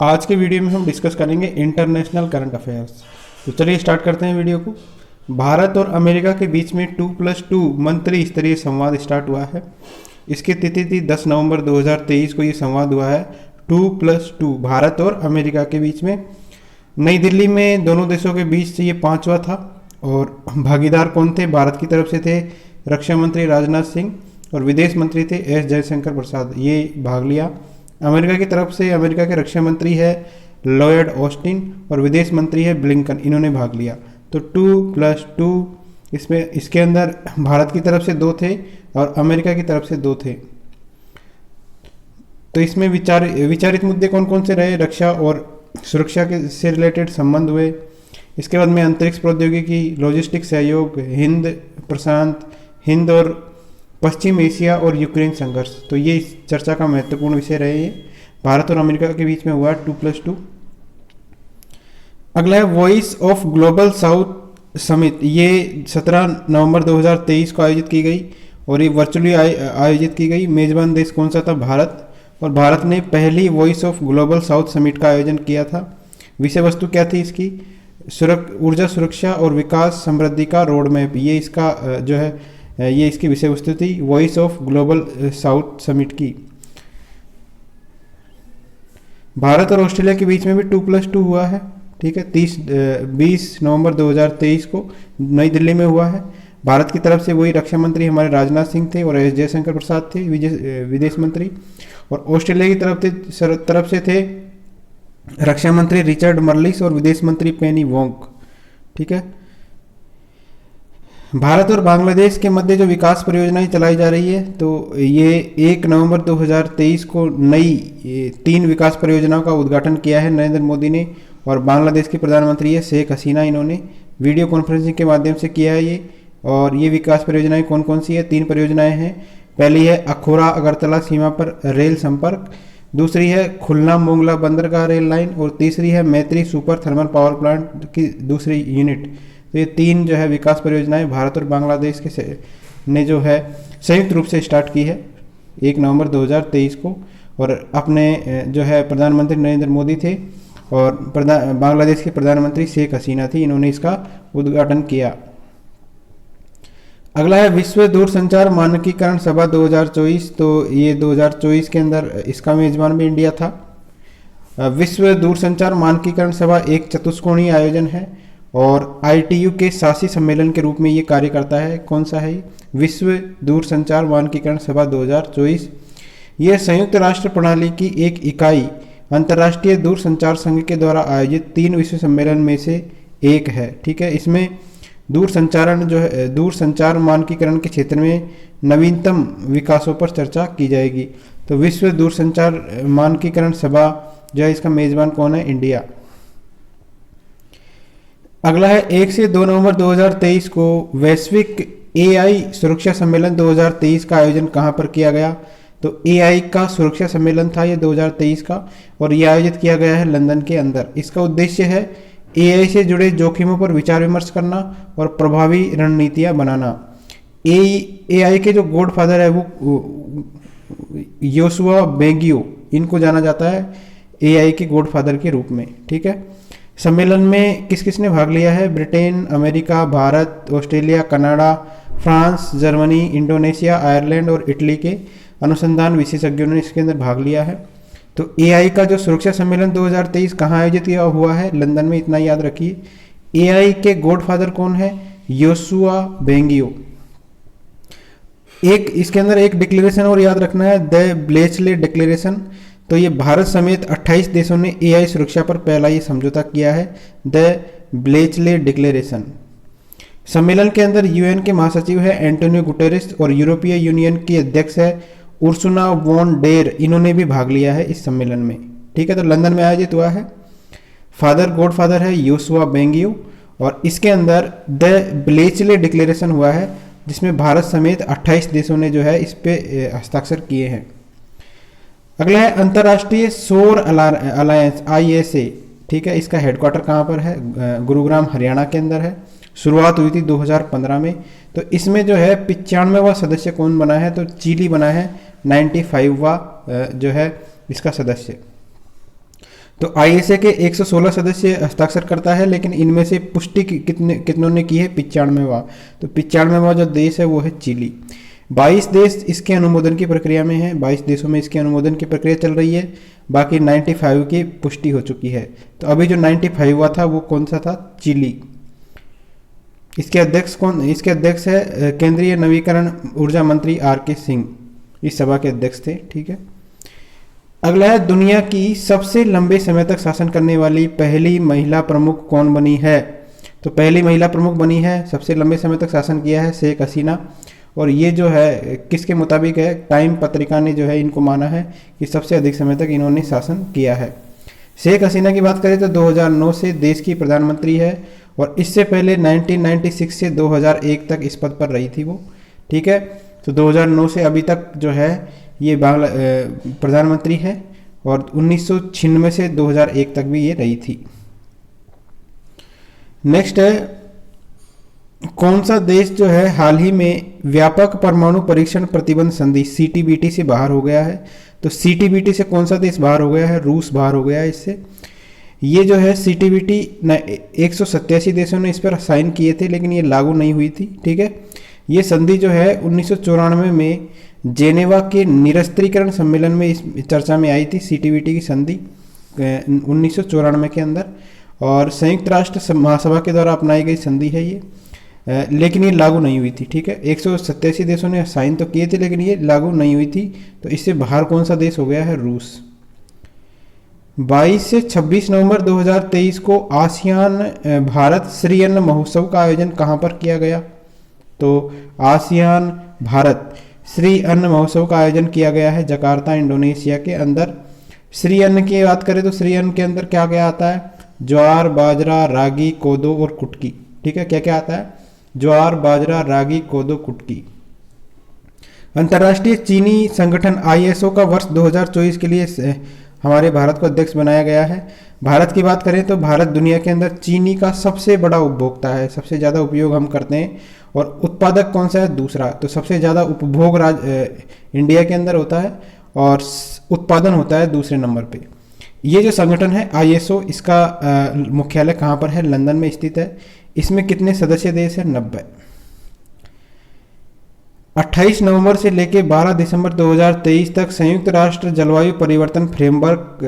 आज के वीडियो में हम डिस्कस करेंगे इंटरनेशनल करंट अफेयर्स। तो चलिए स्टार्ट करते हैं वीडियो को। भारत और अमेरिका के बीच में 2+2 मंत्री स्तरीय संवाद स्टार्ट हुआ है। इसकी तिथि थी 10 नवंबर 2023 को ये संवाद हुआ है। 2+2 भारत और अमेरिका के बीच में नई दिल्ली में दोनों देशों के बीच से ये पांचवा था। और भागीदार कौन थे? भारत की तरफ से थे रक्षा मंत्री राजनाथ सिंह और विदेश मंत्री थे एस जयशंकर प्रसाद, ये भाग लिया। अमेरिका की तरफ से अमेरिका के रक्षा मंत्री है लॉयड ऑस्टिन और विदेश मंत्री है ब्लिंकन, इन्होंने भाग लिया। तो 2+2 इसमें इसके अंदर भारत की तरफ से 2 थे और अमेरिका की तरफ से 2 थे। तो इसमें विचारित मुद्दे कौन कौन से रहे? रक्षा और सुरक्षा के से रिलेटेड संबंध हुए। इसके बाद में अंतरिक्ष प्रौद्योगिकी, लॉजिस्टिक सहयोग, हिंद प्रशांत, हिंद और पश्चिम एशिया और यूक्रेन संघर्ष। तो ये इस चर्चा का महत्वपूर्ण विषय रहे। ये भारत और अमेरिका के बीच में हुआ 2+2। अगला है voice of global south summit. ये 17 नवंबर 2023 को आयोजित की गई और ये वर्चुअली आयोजित की गई। मेजबान देश कौन सा था? भारत। और भारत ने पहली voice of global south summit का आयोजन किया था। विषय वस्तु क्या थी इसकी? ऊर्जा सुरक्षा और विकास समृद्धि का रोड मैप, ये इसका जो है ये इसकी विषय वस्तु थी voice of global south summit की। भारत और ऑस्ट्रेलिया के बीच में भी 2+2 हुआ है। ठीक है, 20 नवंबर 2023 को नई दिल्ली में हुआ है। भारत की तरफ से वही रक्षा मंत्री हमारे राजनाथ सिंह थे और एस जयशंकर प्रसाद थे विदेश मंत्री। और ऑस्ट्रेलिया की तरफ से थे रक्षा मंत्री रिचर्ड मर्लिस और विदेश मंत्री पेनी वोंग। ठीक है, भारत और बांग्लादेश के मध्य जो विकास परियोजनाएं चलाई जा रही है, तो ये 1 नवंबर 2023 को नई 3 विकास परियोजनाओं का उद्घाटन किया है नरेंद्र मोदी ने। और बांग्लादेश की प्रधानमंत्री है शेख हसीना, इन्होंने वीडियो कॉन्फ्रेंसिंग के माध्यम से किया है ये। और ये विकास परियोजनाएं कौन कौन सी है? 3 परियोजनाएं हैं। पहली है अखोरा अगरतला सीमा पर रेल संपर्क, दूसरी है खुलना मोंगला बंदरगाह रेल लाइन और तीसरी है मैत्री सुपर थर्मल पावर प्लांट की दूसरी यूनिट। तो ये 3 जो है विकास परियोजनाएं भारत और बांग्लादेश के ने जो है संयुक्त रूप से स्टार्ट की है 1 नवंबर 2023 को। और अपने जो है प्रधानमंत्री नरेंद्र मोदी थे और बांग्लादेश के प्रधानमंत्री शेख हसीना थी, इन्होंने इसका उद्घाटन किया। अगला है विश्व दूरसंचार मानकीकरण सभा 2024। तो ये 2024 के अंदर इसका मेजबान भी इंडिया था। विश्व दूरसंचार मानकीकरण सभा एक चतुष्कोणीय आयोजन है और ITU के शासी सम्मेलन के रूप में ये कार्य करता है। कौन सा है? विश्व दूरसंचार मानकीकरण सभा 2024। यह संयुक्त राष्ट्र प्रणाली की एक इकाई अंतर्राष्ट्रीय दूरसंचार संघ के द्वारा आयोजित 3 विश्व सम्मेलन में से एक है। ठीक है, इसमें दूरसंचार मानकीकरण के क्षेत्र में नवीनतम विकासों पर चर्चा की जाएगी। तो विश्व दूरसंचार मानकीकरण सभा जो है इसका मेजबान कौन है? इंडिया। अगला है 1 से 2 नवंबर 2023 को वैश्विक AI सुरक्षा सम्मेलन 2023 का आयोजन कहाँ पर किया गया? तो AI का सुरक्षा सम्मेलन था ये 2023 का और ये आयोजित किया गया है लंदन के अंदर। इसका उद्देश्य है AI से जुड़े जोखिमों पर विचार विमर्श करना और प्रभावी रणनीतियाँ बनाना। AI के जो गॉडफादर है वो योशुआ बेंगियो, इनको जाना जाता है AI के गॉडफादर के रूप में। ठीक है, सम्मेलन में किस किस ने भाग लिया है? Britain, America, Bharat, Australia, Canada, France, Germany, Indonesia, Ireland और इटली के अनुसंधान विशेषज्ञों ने इसके अंदर भाग लिया है। तो AI का जो सुरक्षा सम्मेलन 2023 कहाँ आयोजित हुआ है? लंदन में, इतना याद रखिए। AI के गॉडफादर कौन है? Yoshua Bengio. एक इसके अंदर एक डिक्लेरेशन और याद रखना है, द ब्लेचले डिक्लेरेशन। तो ये भारत समेत 28 देशों ने AI सुरक्षा पर पहला ये समझौता किया है, द ब्लेचले डिक्लेरेशन। सम्मेलन के अंदर UN के महासचिव है एंटोनियो गुटेरेस और यूरोपीय यूनियन की अध्यक्ष है उर्सुला वॉन डेर, इन्होंने भी भाग लिया है इस सम्मेलन में। ठीक है, तो लंदन में आयोजित हुआ है। गॉडफादर है योशुआ बेंगियो और इसके अंदर द ब्लेचले डिक्लेरेशन हुआ है जिसमें भारत समेत 28 देशों ने जो है इस पे हस्ताक्षर किए हैं। अगला है अंतर्राष्ट्रीय सौर अलायंस ISA। ठीक है, इसका हेडक्वार्टर कहाँ पर है? गुरुग्राम हरियाणा के अंदर है। शुरुआत हुई थी 2015 में। तो इसमें जो है 95वां सदस्य कौन बना है? तो चिली बना है 95वां जो है इसका सदस्य। तो आईएसए के 116 सदस्य हस्ताक्षर करता है, लेकिन इनमें से पुष्टि कितनों ने की है? 95वां। तो 95वां जो देश है वो है चिली। 22 देश इसके अनुमोदन की प्रक्रिया में है, 22 देशों में इसके अनुमोदन की प्रक्रिया चल रही है, बाकी 95 की पुष्टि हो चुकी है। तो अभी जो 95वां था वो कौन सा था? चिली। इसके अध्यक्ष कौन? इसके अध्यक्ष है केंद्रीय नवीकरण ऊर्जा मंत्री आर.के. सिंह, इस सभा के अध्यक्ष थे। ठीक है, अगला है दुनिया की सबसे लंबे समय तक शासन करने वाली पहली महिला प्रमुख कौन बनी है? तो पहली महिला प्रमुख बनी है, सबसे लंबे समय तक शासन किया है, शेख हसीना। और ये जो है किसके मुताबिक है? टाइम पत्रिका ने जो है इनको माना है कि सबसे अधिक समय तक इन्होंने शासन किया है। शेख हसीना की बात करें तो 2009 से देश की प्रधानमंत्री है, और इससे पहले 1996 से 2001 तक इस पद पर रही थी वो। ठीक है, तो 2009 से अभी तक जो है ये प्रधानमंत्री है, और 1996 से 2001 तक भी ये रही थी। नेक्स्ट है, कौन सा देश जो है हाल ही में व्यापक परमाणु परीक्षण प्रतिबंध संधि सीटीबीटी से बाहर हो गया है? तो सीटीबीटी से कौन सा देश बाहर हो गया है? रूस बाहर हो गया है इससे। ये जो है सीटीबीटी 187 देशों ने इस पर साइन किए थे, लेकिन ये लागू नहीं हुई थी। ठीक है, ये संधि जो है 1994 में जेनेवा के निरस्त्रीकरण सम्मेलन में इस चर्चा में आई थी, सीटीबीटी की संधि 1994 के अंदर, और संयुक्त राष्ट्र महासभा के द्वारा अपनाई गई संधि है ये, लेकिन ये लागू नहीं हुई थी। ठीक है, 187 देशों ने साइन तो किए थे, लेकिन ये लागू नहीं हुई थी। तो इससे बाहर कौन सा देश हो गया है? रूस। 22 से 26 नवंबर 2023 को आसियान भारत श्री अन्न महोत्सव का आयोजन कहाँ पर किया गया? तो आसियान भारत श्री अन्न महोत्सव का आयोजन किया गया है जकार्ता, इंडोनेशिया के अंदर। श्री अन्न की बात करें तो श्री अन्न के अंदर क्या क्या आता है? ज्वार, बाजरा, रागी, कोदो और कुटकी। ठीक है, क्या क्या आता है? ज्वार, बाजरा, रागी, कोदो, कुटकी। अंतर्राष्ट्रीय चीनी संगठन आईएसओ का वर्ष 2024 के लिए हमारे भारत को अध्यक्ष बनाया गया है। भारत की बात करें तो भारत दुनिया के अंदर चीनी का सबसे बड़ा उपभोक्ता है, सबसे ज़्यादा उपयोग हम करते हैं। और उत्पादक कौन सा है? दूसरा। तो सबसे ज़्यादा उपभोग इंडिया के अंदर होता है, और उत्पादन होता है दूसरे नंबर पे। ये जो संगठन है आईएसओ, इसका मुख्यालय कहाँ पर है? लंदन में स्थित है। इसमें कितने सदस्य देश है? 90। 28 नवंबर से लेकर 12 दिसंबर 2023 तक संयुक्त राष्ट्र जलवायु परिवर्तन फ्रेमवर्क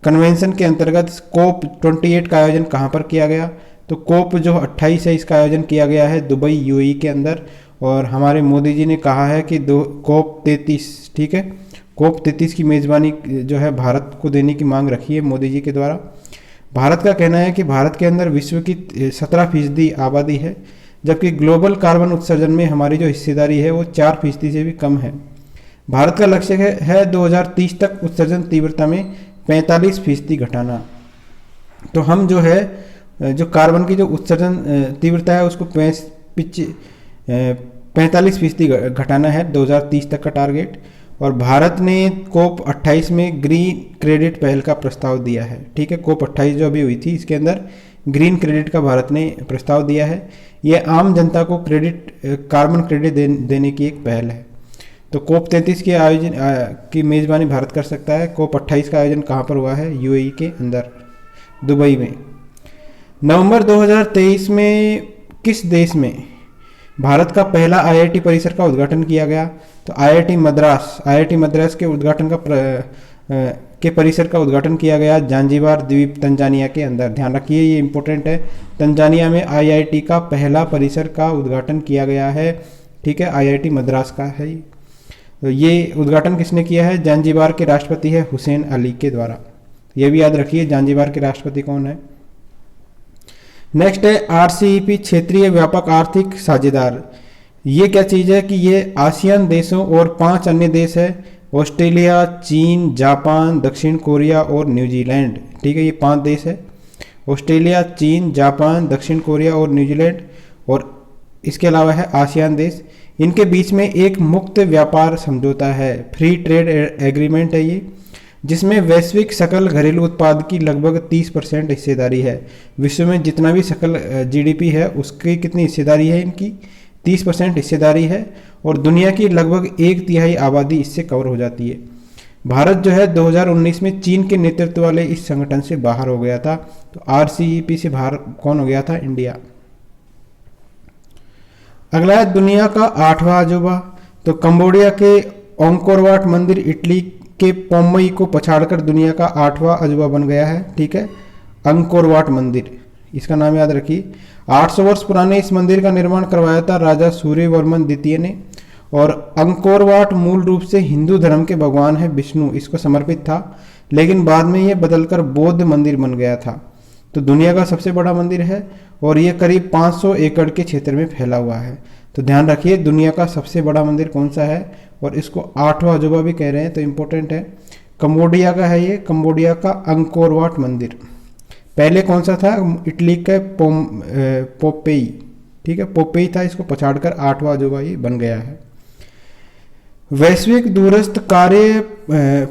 कन्वेंशन के अंतर्गत कोप 28 का आयोजन कहाँ पर किया गया? तो कोप जो 28 है इसका आयोजन किया गया है दुबई यूएई के अंदर। और हमारे मोदी जी ने कहा है कि कोप 33, ठीक है, कोप 33 की मेज़बानी जो है भारत को देने की मांग रखी है मोदी जी के द्वारा। भारत का कहना है कि भारत के अंदर विश्व की 17% आबादी है, जबकि ग्लोबल कार्बन उत्सर्जन में हमारी जो हिस्सेदारी है वो 4% से भी कम है। भारत का लक्ष्य है 2030 तक उत्सर्जन तीव्रता में 45% घटाना। तो हम जो है जो कार्बन की जो उत्सर्जन तीव्रता है उसको 45% घटाना है 2030 तक का टारगेट। और भारत ने कोप 28 में ग्रीन क्रेडिट पहल का प्रस्ताव दिया है। ठीक है, कोप 28 जो अभी हुई थी इसके अंदर ग्रीन क्रेडिट का भारत ने प्रस्ताव दिया है। यह आम जनता को कार्बन क्रेडिट देने की एक पहल है। तो कोप 33 के आयोजन की मेज़बानी भारत कर सकता है। कोप 28 का आयोजन कहाँ पर हुआ है? यूएई के अंदर, दुबई में। नवंबर 2023 में किस देश में भारत का पहला आईआईटी परिसर का उद्घाटन किया गया? तो आईआईटी मद्रास के उद्घाटन के परिसर का उद्घाटन किया गया जांजिबार द्वीप तंजानिया के अंदर। ध्यान रखिए, ये इंपॉर्टेंट है। तंजानिया में आईआईटी का पहला परिसर का उद्घाटन किया गया है। ठीक है, आईआईटी मद्रास का है। तो ये उद्घाटन किसने किया है? जांजिबार के राष्ट्रपति है हुसैन अली के द्वारा। ये भी याद रखिए, जांजिबार के राष्ट्रपति कौन है। नेक्स्ट है आरसीईपी, क्षेत्रीय व्यापक आर्थिक साझेदार। ये क्या चीज़ है कि ये आसियान देशों और 5 अन्य देश है, ऑस्ट्रेलिया, चीन, जापान, दक्षिण कोरिया और न्यूजीलैंड। ठीक है, ये 5 देश है, ऑस्ट्रेलिया, चीन, जापान, दक्षिण कोरिया और न्यूजीलैंड। और इसके अलावा है आसियान देश। इनके बीच में एक मुक्त व्यापार समझौता है, फ्री ट्रेड एग्रीमेंट है ये, जिसमें वैश्विक सकल घरेलू उत्पाद की लगभग 30% हिस्सेदारी है। विश्व में जितना भी सकल जीडीपी है उसकी कितनी हिस्सेदारी है? इनकी 30% हिस्सेदारी है, और दुनिया की लगभग 1/3 आबादी इससे कवर हो जाती है। भारत जो है 2019 में चीन के नेतृत्व वाले इस संगठन से बाहर हो गया था। तो RCEP से बाहर कौन हो गया था? इंडिया। अगला है दुनिया का 8वां अजूबा। तो कंबोडिया के ओंकोर वाट मंदिर इटली के पोम्मई को पछाड़कर दुनिया का 8वां अजूबा बन गया है। ठीक है, अंकोर वाट मंदिर, इसका नाम याद रखिए। 800 वर्ष पुराने इस मंदिर का निर्माण करवाया था राजा सूर्यवर्मन द्वितीय ने। और अंकोर वाट मूल रूप से हिंदू धर्म के भगवान है विष्णु, इसको समर्पित था, लेकिन बाद में यह बदलकर बौद्ध मंदिर बन गया था। तो दुनिया का सबसे बड़ा मंदिर है और यह करीब 500 एकड़ के क्षेत्र में फैला हुआ है। तो ध्यान रखिए दुनिया का सबसे बड़ा मंदिर कौन सा है, और इसको 8वां अजूबा भी कह रहे हैं, तो इम्पोर्टेंट है। कंबोडिया का है ये, कंबोडिया का अंकोर वाट मंदिर। पहले कौन सा था? इटली का पोपेई। ठीक है, पोपेई था, इसको पछाड़कर 8वां अजूबा ये बन गया है। वैश्विक दूरस्थ कार्य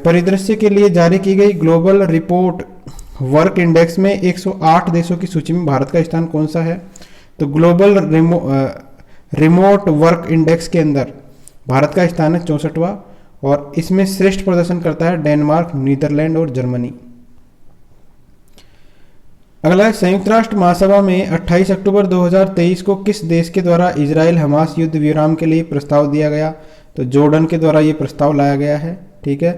परिदृश्य के लिए जारी की गई ग्लोबल रिपोर्ट वर्क इंडेक्स में 108 देशों की सूची में भारत का स्थान कौन सा है? तो ग्लोबल रिमोट वर्क इंडेक्स के अंदर भारत का स्थान है 64वां, और इसमें श्रेष्ठ प्रदर्शन करता है डेनमार्क, नीदरलैंड और जर्मनी। अगला है संयुक्त राष्ट्र महासभा में 28 अक्टूबर 2023 को किस देश के द्वारा इजराइल हमास युद्ध विराम के लिए प्रस्ताव दिया गया? तो जॉर्डन के द्वारा ये प्रस्ताव लाया गया है। ठीक है,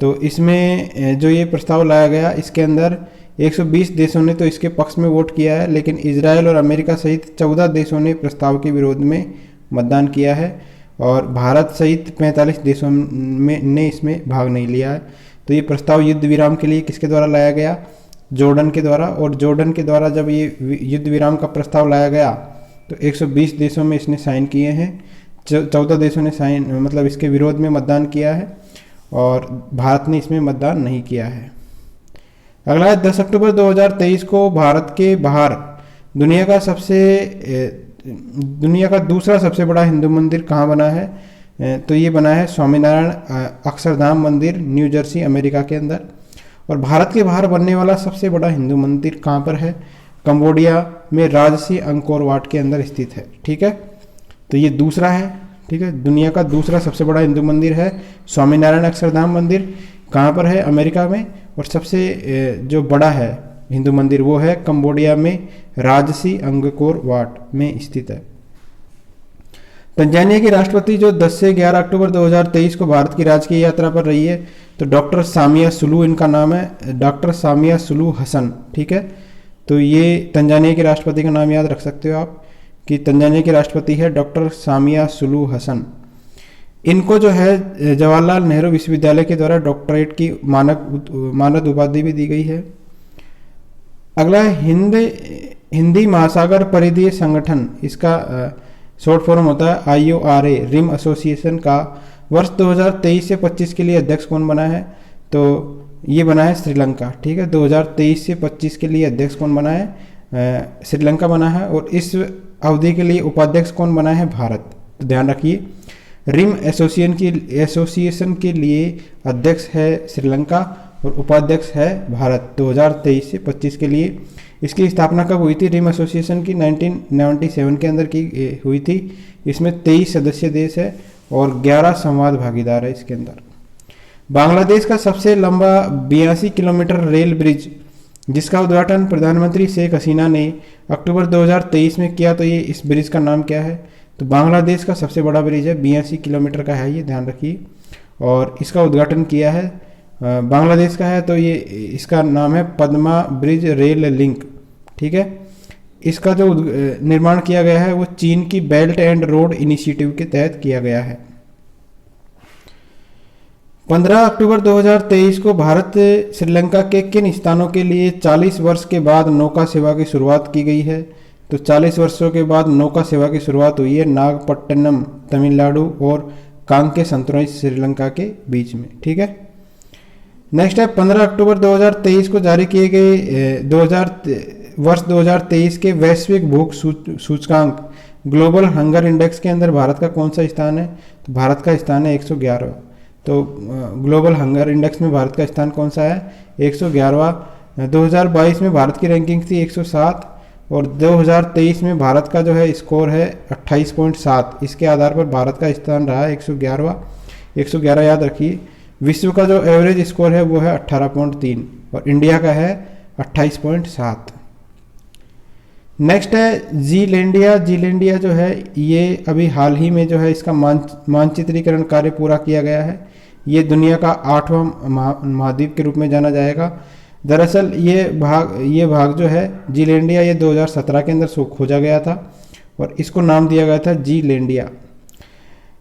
तो इसमें जो ये प्रस्ताव लाया गया, इसके अंदर 120 देशों ने तो इसके पक्ष में वोट किया है, लेकिन इजराइल और अमेरिका सहित 14 देशों ने प्रस्ताव के विरोध में मतदान किया है, और भारत सहित 45 देशों में ने इसमें भाग नहीं लिया है। तो ये प्रस्ताव युद्ध विराम के लिए किसके द्वारा लाया गया? जॉर्डन के द्वारा। और जॉर्डन के द्वारा जब ये युद्ध विराम का प्रस्ताव लाया गया तो 120 देशों में इसने साइन किए हैं, 14 देशों ने साइन मतलब इसके विरोध में मतदान किया है, और भारत ने इसमें मतदान नहीं किया है। अगला है 10 अक्टूबर 2023 को भारत के बाहर दुनिया का दूसरा सबसे बड़ा हिंदू मंदिर कहाँ बना है? तो ये बना है स्वामीनारायण अक्षरधाम मंदिर, न्यू जर्सी, अमेरिका के अंदर। और भारत के बाहर बनने वाला सबसे बड़ा हिंदू मंदिर कहाँ पर है? कंबोडिया में राजसी अंकोर वाट के अंदर स्थित है। ठीक है, तो ये दूसरा है। ठीक है, दुनिया का दूसरा सबसे बड़ा हिंदू मंदिर है स्वामीनारायण अक्षरधाम मंदिर। कहाँ पर है? अमेरिका में। और सबसे जो बड़ा है हिंदू मंदिर वो है कंबोडिया में राजसी अंकोर वाट में स्थित है। तंजानिया की राष्ट्रपति जो 10 से 11 अक्टूबर 2023 को भारत की राजकीय यात्रा पर रही है, तो डॉक्टर सामिया सुलू इनका नाम है, डॉक्टर सामिया सुलू हसन। ठीक है, तो ये तंजानिया के राष्ट्रपति का नाम याद रख सकते हो आप कि तंजानिया के राष्ट्रपति है डॉक्टर सामिया सुलू हसन। इनको जो है जवाहरलाल नेहरू विश्वविद्यालय के द्वारा डॉक्टरेट की मानद उपाधि भी दी गई है। अगला है हिंदी महासागर परिधीय संगठन, इसका शॉर्ट फॉर्म होता है IORA, रिम एसोसिएशन का वर्ष 2023 से 25 के लिए अध्यक्ष कौन बना है? तो ये बना है श्रीलंका। ठीक है, 2023 से 25 के लिए अध्यक्ष कौन बना है? श्रीलंका बना है। और इस अवधि के लिए उपाध्यक्ष कौन बना है? भारत। तो ध्यान रखिए रिम एसोसिएशन के लिए अध्यक्ष है श्रीलंका और उपाध्यक्ष है भारत 2023 से 25 के लिए। इसकी स्थापना कब हुई थी? रिम एसोसिएशन की 1997 के अंदर की हुई थी। इसमें 23 सदस्य देश है और 11 संवाद भागीदार है इसके अंदर। बांग्लादेश का सबसे लंबा 82 किलोमीटर रेल ब्रिज जिसका उद्घाटन प्रधानमंत्री शेख हसीना ने अक्टूबर 2023 में किया, तो ये इस ब्रिज का नाम क्या है? तो बांग्लादेश का सबसे बड़ा ब्रिज है, 82 किलोमीटर का है ये, ध्यान रखिए। और इसका उद्घाटन किया है बांग्लादेश का है, तो ये इसका नाम है पद्मा ब्रिज रेल लिंक। ठीक है, इसका जो निर्माण किया गया है वो चीन की बेल्ट एंड रोड इनिशिएटिव के तहत किया गया है। 15 अक्टूबर 2023 को भारत श्रीलंका के किन स्थानों के लिए 40 वर्ष के बाद नौका सेवा की शुरुआत की गई है? तो 40 वर्षों के बाद नौका सेवा की शुरुआत हुई है नागपट्टनम तमिलनाडु और कांके संतुरई श्रीलंका के बीच में। ठीक है, नेक्स्ट है 15 अक्टूबर 2023 को जारी किए गए वर्ष 2023 के वैश्विक भूख सूचकांक ग्लोबल हंगर इंडेक्स के अंदर भारत का कौन सा स्थान है? तो भारत का स्थान है 111। तो ग्लोबल हंगर इंडेक्स में भारत का स्थान कौन सा है? 111वां। 2022 में भारत की रैंकिंग थी 107 और 2023 में भारत का जो है स्कोर है 28.7। इसके आधार पर भारत का स्थान रहा है 111वां। 111 याद रखिए। विश्व का जो एवरेज स्कोर है वो है 18.3 और इंडिया का है 28.7। नेक्स्ट है जीलैंडिया। जीलैंडिया जो है ये अभी हाल ही में जो है इसका मानचित्रीकरण कार्य पूरा किया गया है। ये दुनिया का 8वां महाद्वीप के रूप में जाना जाएगा। दरअसल ये भाग जो है जीलैंडिया ये 2017 के अंदर खोजा गया था और इसको नाम दिया गया था जीलैंडिया।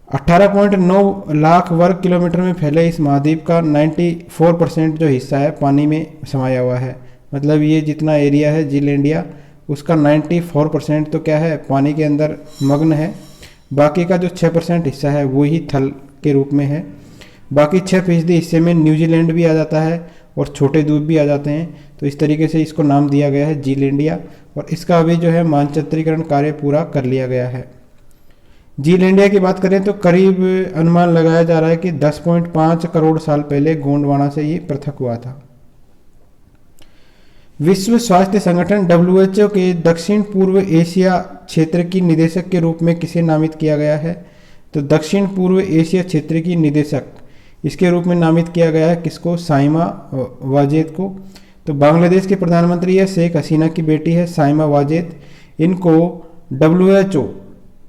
18.9 लाख वर्ग किलोमीटर में फैले इस महाद्वीप का 94% जो हिस्सा है पानी में समाया हुआ है। मतलब ये जितना एरिया है जीलैंडिया उसका 94% तो क्या है, पानी के अंदर मग्न है। बाकी का जो 6% हिस्सा है वो ही थल के रूप में है। बाकी 6% हिस्से में न्यूजीलैंड भी आ जाता है और छोटे द्वीप भी आ जाते हैं। तो इस तरीके से इसको नाम दिया गया है जीलैंडिया और इसका अभी जो है मानचित्रीकरण कार्य पूरा कर लिया गया है। जीलैंडिया की बात करें तो करीब अनुमान लगाया जा रहा है कि 10.5 करोड़ साल पहले गोंडवाना से ये पृथक हुआ था। विश्व स्वास्थ्य संगठन WHO के दक्षिण पूर्व एशिया क्षेत्र की निदेशक के रूप में किसे नामित किया गया है? तो दक्षिण पूर्व एशिया क्षेत्र की निदेशक इसके रूप में नामित किया गया है किसको? साइमा वाजेद को। तो बांग्लादेश के प्रधानमंत्री है शेख हसीना की बेटी है साइमा वाजेद। इनको WHO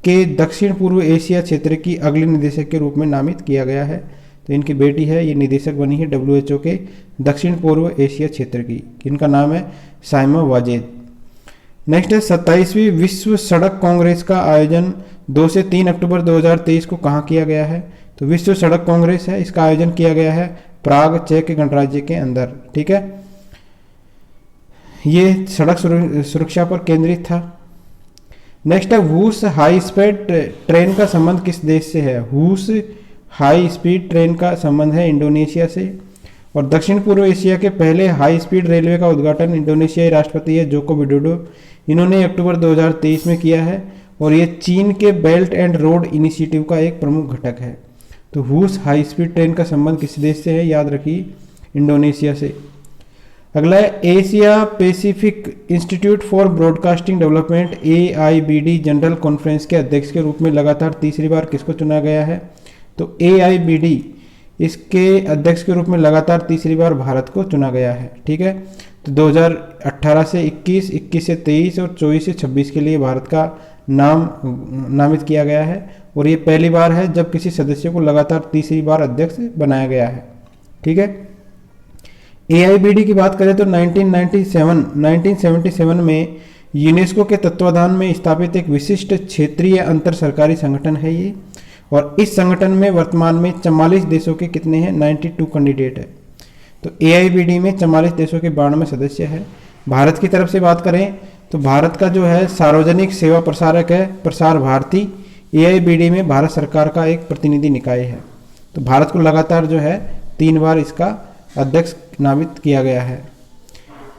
के दक्षिण पूर्व एशिया क्षेत्र की अगली निदेशक के रूप में नामित किया गया है। तो इनकी बेटी है ये निदेशक बनी है WHO के दक्षिण पूर्व एशिया क्षेत्र की। इनका नाम है साइमा वाजेद। नेक्स्ट है 27वीं विश्व सड़क कांग्रेस का आयोजन 2 से 3 अक्टूबर 2023 को कहाँ किया गया है? तो विश्व सड़क कांग्रेस है, इसका आयोजन किया गया है प्राग चेक गणराज्य के अंदर। ठीक है, ये सड़क सुरक्षा पर केंद्रित था। नेक्स्ट है हूस हाई स्पीड ट्रेन का संबंध किस देश से है? हूस हाई स्पीड ट्रेन का संबंध है इंडोनेशिया से। और दक्षिण पूर्व एशिया के पहले हाई स्पीड रेलवे का उद्घाटन इंडोनेशियाई राष्ट्रपति है जोको विडोडो, इन्होंने अक्टूबर 2023 में किया है और ये चीन के बेल्ट एंड रोड इनिशिएटिव का एक प्रमुख घटक है। तो हूस हाई स्पीड ट्रेन का संबंध किस देश से है? याद रखिए इंडोनेशिया से। अगला है Asia Pacific institute for broadcasting development AIBD general conference के अध्यक्ष के रूप में लगातार तीसरी बार किसको चुना गया है? तो AIBD इसके अध्यक्ष के रूप में लगातार तीसरी बार भारत को चुना गया है। ठीक है, तो 2018 से 21, 21 से 23 और 24 से 26 के लिए भारत का नामित किया गया है और ये पहली बार है जब किसी सदस्य को लगातार तीसरी बार अध्यक्ष बनाया गया है। ठीक है, AIBD की बात करें तो 1977 में यूनेस्को के तत्वाधान में स्थापित एक विशिष्ट क्षेत्रीय अंतर सरकारी संगठन है ये। और इस संगठन में वर्तमान में 44 देशों के कितने हैं? 92 कैंडिडेट है। तो AIBD में 44 देशों के 92 सदस्य है। भारत की तरफ से बात करें तो भारत का जो है सार्वजनिक सेवा प्रसारक है प्रसार भारती। AIBD में भारत सरकार का एक प्रतिनिधि निकाय है। तो भारत को लगातार जो है 3 बार इसका अध्यक्ष नामित किया गया है।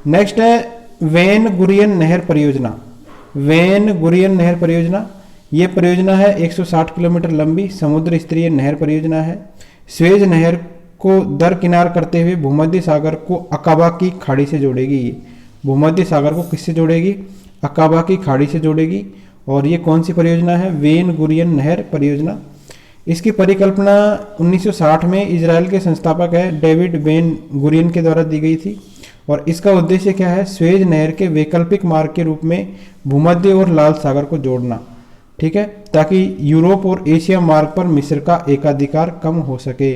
नेक्स्ट है वेन गुरियन नहर परियोजना। वेन गुरियन नहर परियोजना ये परियोजना है 160 किलोमीटर लंबी समुद्र स्तरीय नहर परियोजना है। स्वेज नहर को दरकिनार करते हुए भूमध्य सागर को अकाबा की खाड़ी से जोड़ेगी। ये भूमध्य सागर को किससे जोड़ेगी? अकाबा की खाड़ी से जोड़ेगी। और ये कौन सी परियोजना है? वेन गुरियन नहर परियोजना। इसकी परिकल्पना 1960 में इजराइल के संस्थापक है डेविड वेन गुरियन के द्वारा दी गई थी और इसका उद्देश्य क्या है? स्वेज नहर के वैकल्पिक मार्ग के रूप में भूमध्य और लाल सागर को जोड़ना। ठीक है, ताकि यूरोप और एशिया मार्ग पर मिस्र का एकाधिकार कम हो सके।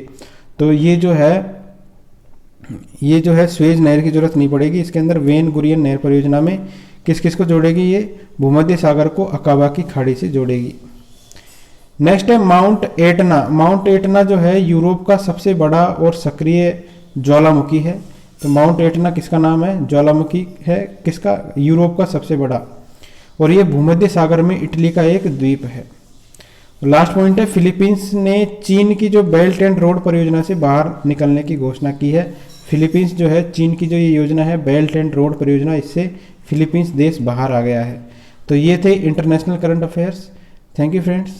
तो ये जो है स्वेज नहर की जरूरत नहीं पड़ेगी। इसके अंदर वेन गुरियन नहर परियोजना में किस किस को जोड़ेगी? ये भूमध्य सागर को अकाबा की खाड़ी से जोड़ेगी। नेक्स्ट है माउंट एटना। माउंट एटना जो है यूरोप का सबसे बड़ा और सक्रिय ज्वालामुखी है। तो माउंट एटना किसका नाम है? ज्वालामुखी है किसका? यूरोप का सबसे बड़ा। और ये भूमध्य सागर में इटली का एक द्वीप है। लास्ट पॉइंट है फिलीपींस ने चीन की जो बेल्ट एंड रोड परियोजना से बाहर निकलने की घोषणा की है। फिलीपींस जो है चीन की जो ये योजना है बेल्ट एंड रोड परियोजना, इससे फिलीपींस देश बाहर आ गया है। तो ये थे international current affairs. Thank you friends.